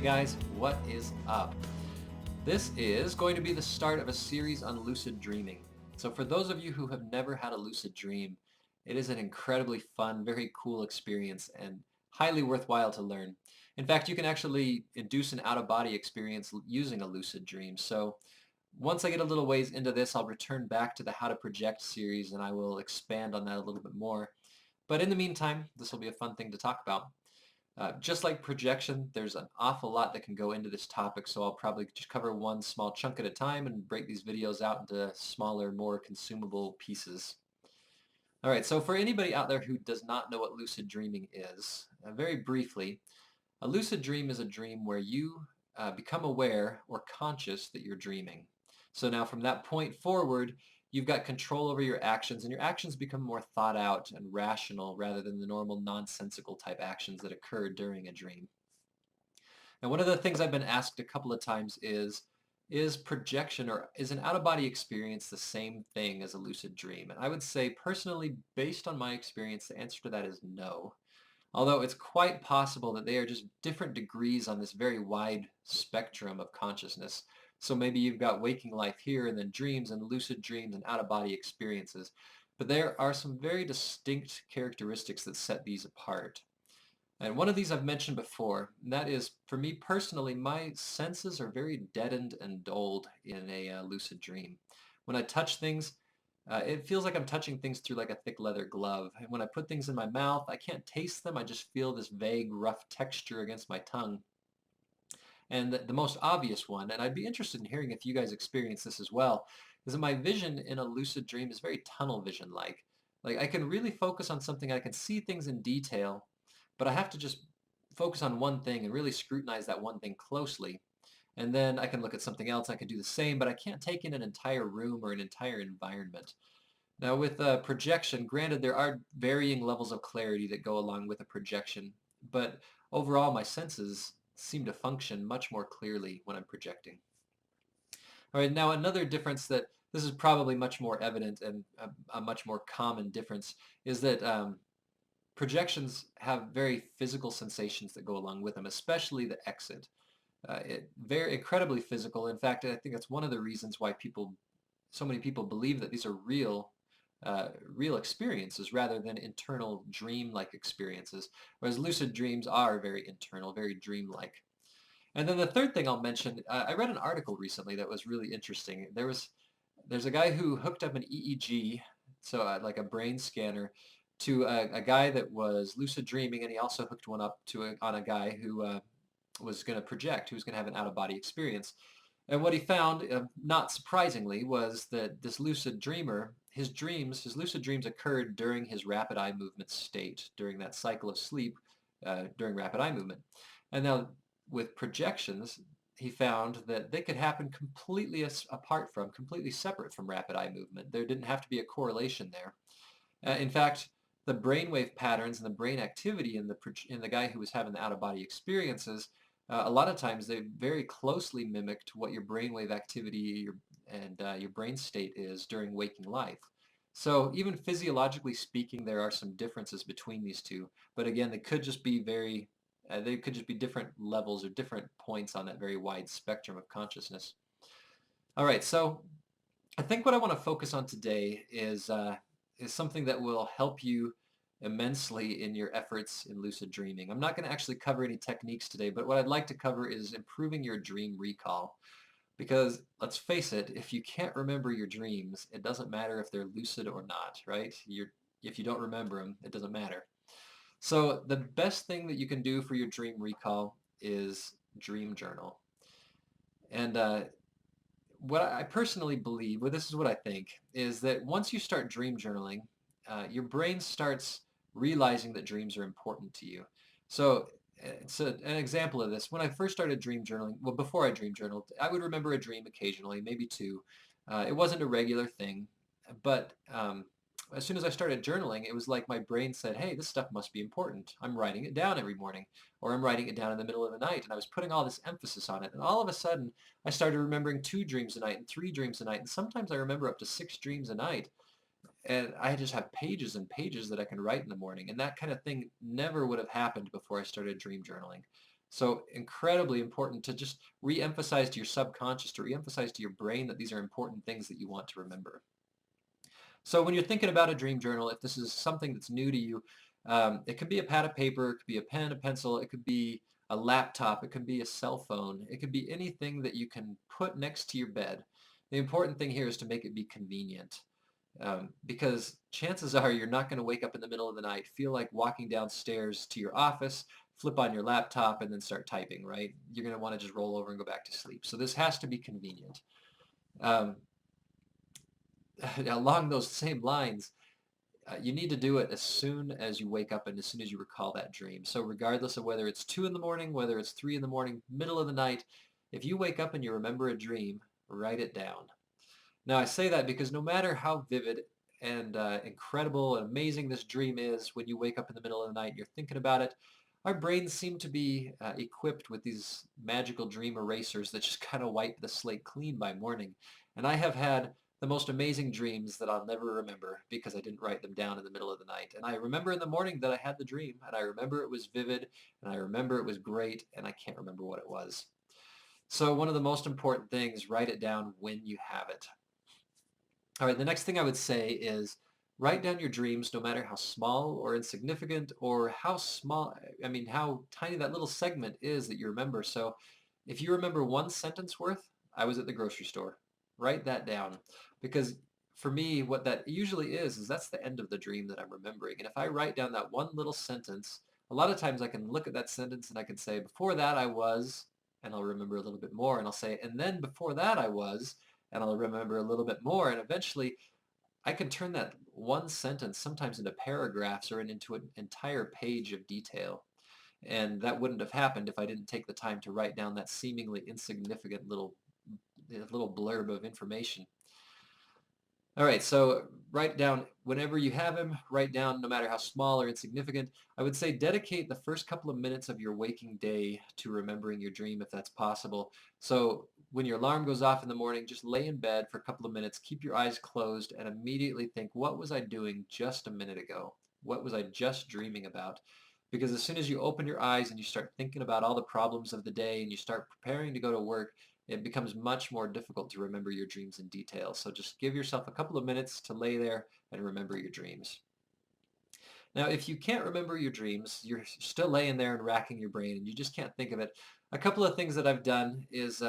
guys, what is up? This is going to be the start of a series on lucid dreaming. So for those of you who have never had a lucid dream, it is an incredibly fun, very cool experience and highly worthwhile to learn. In fact, you can actually induce an out-of-body experience using a lucid dream. So once I get a little ways into this, I'll return back to the How to Project series and I will expand on that a little bit more. But in the meantime, this will be a fun thing to talk about. Just like projection, there's an awful lot that can go into this topic, so I'll probably just cover one small chunk at a time and break these videos out into smaller, more consumable pieces. All right, so for anybody out there who does not know what lucid dreaming is, very briefly, a lucid dream is a dream where you become aware or conscious that you're dreaming. So now from that point forward, you've got control over your actions, and your actions become more thought out and rational rather than the normal nonsensical type actions that occur during a dream. And one of the things I've been asked a couple of times is projection or is an out-of-body experience the same thing as a lucid dream? And I would say personally, based on my experience, the answer to that is no. Although it's quite possible that they are just different degrees on this very wide spectrum of consciousness. So maybe you've got waking life here and then dreams and lucid dreams and out-of-body experiences. But there are some very distinct characteristics that set these apart. And one of these I've mentioned before, and that is, for me personally, my senses are very deadened and dulled in a lucid dream. When I touch things, it feels like I'm touching things through like a thick leather glove. And when I put things in my mouth, I can't taste them. I just feel this vague, rough texture against my tongue. And the most obvious one, and I'd be interested in hearing if you guys experience this as well, is that my vision in a lucid dream is very tunnel vision-like. Like I can really focus on something, I can see things in detail, but I have to just focus on one thing and really scrutinize that one thing closely. And then I can look at something else, I can do the same, but I can't take in an entire room or an entire environment. Now with projection, granted there are varying levels of clarity that go along with a projection, but overall my senses seem to function much more clearly when I'm projecting. All right, now another difference that this is probably much more evident and a much more common difference is that projections have very physical sensations that go along with them, especially the exit. Very incredibly physical. In fact, I think that's one of the reasons why so many people believe that these are real experiences rather than internal dream-like experiences, whereas lucid dreams are very internal, very dream-like. And then the third thing I'll mention, I read an article recently that was really interesting. There's a guy who hooked up an EEG, so like a brain scanner, to a guy that was lucid dreaming, and he also hooked one up on a guy who was going to project, who was going to have an out-of-body experience. And what he found, not surprisingly, was that this lucid dreamer, his lucid dreams occurred during his rapid eye movement state, during that cycle of sleep, during rapid eye movement. And now with projections, he found that they could happen completely apart from, completely separate from rapid eye movement. There didn't have to be a correlation there. In fact, the brainwave patterns and the brain activity in the guy who was having the out-of-body experiences, a lot of times they very closely mimicked what your brainwave activity and your brain state is during waking life. So even physiologically speaking, there are some differences between these two. But again, they could just be different levels or different points on that very wide spectrum of consciousness. All right, so I think what I want to focus on today is something that will help you immensely in your efforts in lucid dreaming. I'm not going to actually cover any techniques today, but what I'd like to cover is improving your dream recall. Because let's face it, if you can't remember your dreams, it doesn't matter if they're lucid or not, right? If you don't remember them, it doesn't matter. So the best thing that you can do for your dream recall is dream journal. And what I personally believe, well, this is what I think, is that once you start dream journaling, your brain starts realizing that dreams are important to you. So it's an example of this. When I first started dream journaling, well, before I dream journaled, I would remember a dream occasionally, maybe two. It wasn't a regular thing, but as soon as I started journaling, it was like my brain said, hey, this stuff must be important. I'm writing it down every morning, or I'm writing it down in the middle of the night, and I was putting all this emphasis on it. And all of a sudden, I started remembering 2 dreams a night and 3 dreams a night, and sometimes I remember up to 6 dreams a night. And I just have pages and pages that I can write in the morning. And that kind of thing never would have happened before I started dream journaling. So incredibly important to just re-emphasize to your subconscious, to re-emphasize to your brain that these are important things that you want to remember. So when you're thinking about a dream journal, if this is something that's new to you, it could be a pad of paper, it could be a pen, a pencil, it could be a laptop, it could be a cell phone, it could be anything that you can put next to your bed. The important thing here is to make it be convenient. Because chances are you're not going to wake up in the middle of the night, feel like walking downstairs to your office, flip on your laptop, and then start typing, right? You're going to want to just roll over and go back to sleep. So this has to be convenient. Um, Along those same lines, you need to do it as soon as you wake up and as soon as you recall that dream. So regardless of whether it's 2 in the morning, whether it's 3 in the morning, middle of the night, if you wake up and you remember a dream, write it down. Now, I say that because no matter how vivid and incredible and amazing this dream is, when you wake up in the middle of the night and you're thinking about it, our brains seem to be equipped with these magical dream erasers that just kind of wipe the slate clean by morning. And I have had the most amazing dreams that I'll never remember because I didn't write them down in the middle of the night. And I remember in the morning that I had the dream, and I remember it was vivid, and I remember it was great, and I can't remember what it was. So one of the most important things, write it down when you have it. All right, the next thing I would say is write down your dreams, no matter how small or insignificant or how small, I mean, how tiny that little segment is that you remember. So if you remember one sentence worth, I was at the grocery store. Write that down because for me, what that usually is that's the end of the dream that I'm remembering. And if I write down that one little sentence, a lot of times I can look at that sentence and I can say, before that I was, and I'll remember a little bit more, and I'll say, and then before that I was, and I'll remember a little bit more. And eventually I can turn that one sentence sometimes into paragraphs or into an entire page of detail. And that wouldn't have happened if I didn't take the time to write down that seemingly insignificant little blurb of information. All right, so write down whenever you have him, write down no matter how small or insignificant. I would say dedicate the first couple of minutes of your waking day to remembering your dream if that's possible. So when your alarm goes off in the morning, just lay in bed for a couple of minutes, keep your eyes closed, and immediately think, what was I doing just a minute ago? What was I just dreaming about? Because as soon as you open your eyes and you start thinking about all the problems of the day and you start preparing to go to work, it becomes much more difficult to remember your dreams in detail. So just give yourself a couple of minutes to lay there and remember your dreams. Now, if you can't remember your dreams, you're still laying there and racking your brain and you just can't think of it. A couple of things that I've done is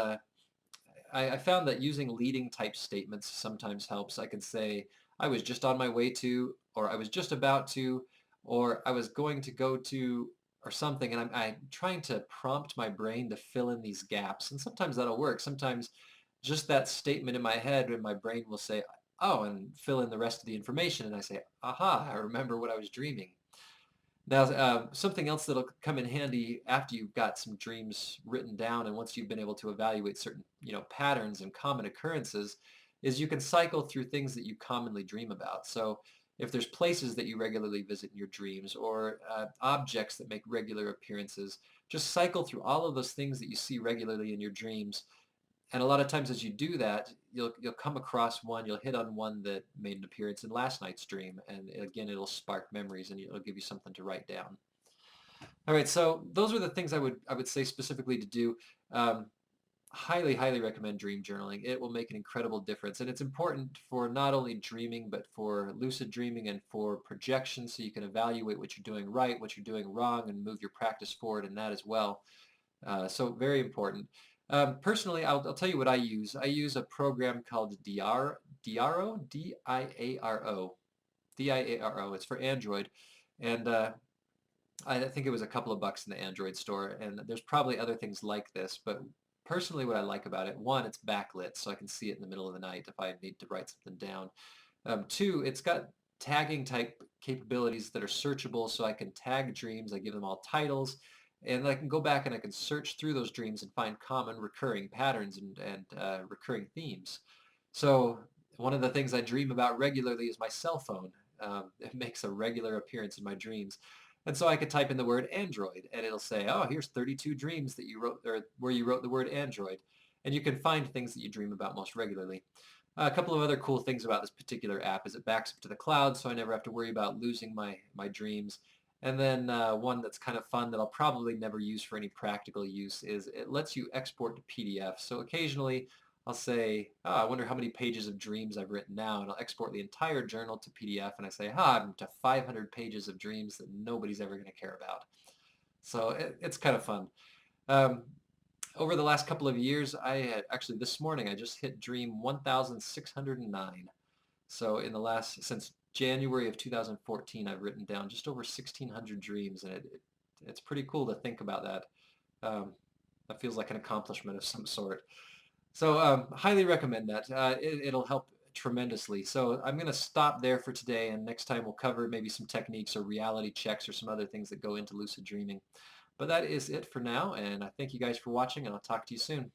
I found that using leading type statements sometimes helps. I can say, I was just on my way to, or I was just about to, or I was going to go to, or something. And I'm trying to prompt my brain to fill in these gaps. And sometimes that'll work. Sometimes just that statement in my head and my brain will say, oh, and fill in the rest of the information. And I say, aha, I remember what I was dreaming. Now, something else that'll come in handy after you've got some dreams written down and once you've been able to evaluate certain, patterns and common occurrences, is you can cycle through things that you commonly dream about. So if there's places that you regularly visit in your dreams or objects that make regular appearances, just cycle through all of those things that you see regularly in your dreams. And a lot of times as you do that, you'll come across one, you'll hit on one that made an appearance in last night's dream. And again, it'll spark memories and it'll give you something to write down. All right, so those are the things I would say specifically to do. Um, Highly, highly recommend dream journaling. It will make an incredible difference. And it's important for not only dreaming, but for lucid dreaming and for projection so you can evaluate what you're doing right, what you're doing wrong, and move your practice forward in that as well. So very important. Personally, I'll tell you what I use. I use a program called Diaro, D-I-A-R-O. D-I-A-R-O. It's for Android. And I think it was a couple of bucks in the Android store. And there's probably other things like this. But personally, what I like about it, one, it's backlit, so I can see it in the middle of the night if I need to write something down. Two, it's got tagging type capabilities that are searchable, so I can tag dreams. I give them all titles, and I can go back and I can search through those dreams and find common recurring patterns and recurring themes. So one of the things I dream about regularly is my cell phone. It makes a regular appearance in my dreams. And so I could type in the word Android and it'll say, oh, here's 32 dreams that you wrote, or where you wrote the word Android. And you can find things that you dream about most regularly. A couple of other cool things about this particular app is it backs up to the cloud, so I never have to worry about losing my dreams. And then one that's kind of fun that I'll probably never use for any practical use is it lets you export to PDF. So occasionally I'll say, oh, I wonder how many pages of dreams I've written now, and I'll export the entire journal to PDF, and I say, I'm to 500 pages of dreams that nobody's ever going to care about. So it's kind of fun. Um, Over the last couple of years, I had actually this morning I just hit dream 1,609. So since January of 2014, I've written down just over 1,600 dreams, and it's pretty cool to think about that. That feels like an accomplishment of some sort. So highly recommend that. It'll help tremendously. So I'm going to stop there for today, and next time we'll cover maybe some techniques or reality checks or some other things that go into lucid dreaming. But that is it for now, and I thank you guys for watching, and I'll talk to you soon.